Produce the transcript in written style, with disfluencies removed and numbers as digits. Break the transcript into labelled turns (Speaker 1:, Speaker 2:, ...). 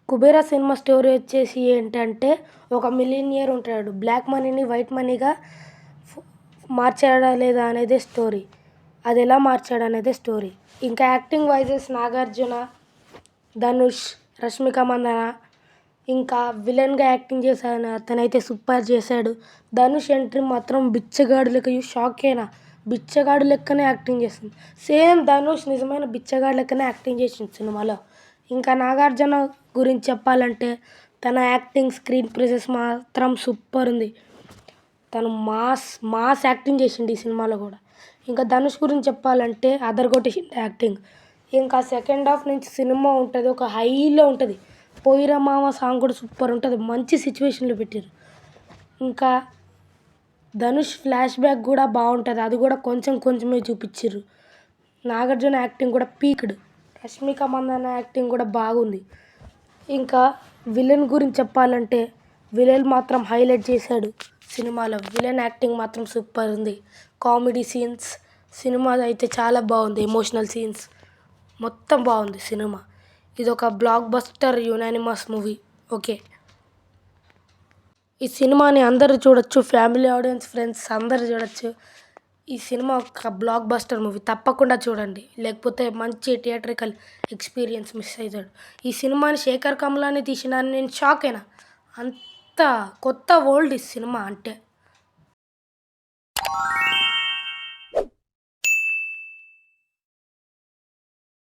Speaker 1: Kubera cinema story వచ్చేసి ఏంటంటే ఒక మిలీనియర్ ఉంటాడు. బ్లాక్ మనీని వైట్ మనీగా మార్చాడా లేదా అనేదే స్టోరీ. అది ఎలా మార్చాడు అనేదే స్టోరీ. ఇంకా యాక్టింగ్ వైజెస్ నాగార్జున, ధనుష్, రష్మిక మందన, ఇంకా విలన్గా యాక్టింగ్ చేశాను అతనైతే సూపర్ చేశాడు. ధనుష్ ఎంట్రీ మాత్రం బిచ్చగాడు లెక్క షాకేనా, బిచ్చగాడు లెక్కనే యాక్టింగ్ చేస్తుంది. సేమ్ ధనుష్ నిజమైన బిచ్చగాడు లెక్కనే యాక్టింగ్ చేసింది సినిమాలో. ఇంకా నాగార్జున గురించి చెప్పాలంటే తన యాక్టింగ్ స్క్రీన్ ప్రెజెన్స్ మాత్రం సూపర్ ఉంది. తను మాస్ యాక్టింగ్ చేసిండు ఈ సినిమాలో కూడా. ఇంకా ధనుష్ గురించి చెప్పాలంటే అదరగొట్టేసిండు యాక్టింగ్. ఇంకా సెకండ్ హాఫ్ నుంచి సినిమా ఉంటుంది, ఒక హైలో ఉంటుంది. పోయిరా మామ సాంగ్ కూడా సూపర్ ఉంటుంది, మంచి సిచ్యువేషన్లో పెట్టారు. ఇంకా ధనుష్ ఫ్లాష్ బ్యాక్ కూడా బాగుంటుంది, అది కూడా కొంచెమే చూపించారు. నాగార్జున యాక్టింగ్ కూడా పీక్డ్, రష్మిక మందన యాక్టింగ్ కూడా బాగుంది. ఇంకా విలన్ గురించి చెప్పాలంటే విలన్ మాత్రం హైలైట్ చేశాడు సినిమాలో. విలన్ యాక్టింగ్ మాత్రం సూపర్ ఉంది. కామెడీ సీన్స్ సినిమా అయితే చాలా బాగుంది. ఎమోషనల్ సీన్స్ మొత్తం బాగుంది సినిమా. ఇది ఒక block buster unanimous movie. Okay, ఈ సినిమాని అందరూ చూడొచ్చు, ఫ్యామిలీ ఆడియన్స్ ఫ్రెండ్స్ అందరూ చూడొచ్చు. ఈ సినిమా ఒక బ్లాక్ బస్టర్ మూవీ, తప్పకుండా చూడండి. లేకపోతే మంచి థియేట్రికల్ ఎక్స్పీరియన్స్ మిస్ అవుతాడు. ఈ సినిమాని శేఖర్ కమ్లాని తీసినాను, నేను షాక్ అయినా. అంత కొత్త వరల్డ్ ఈ సినిమా అంటే.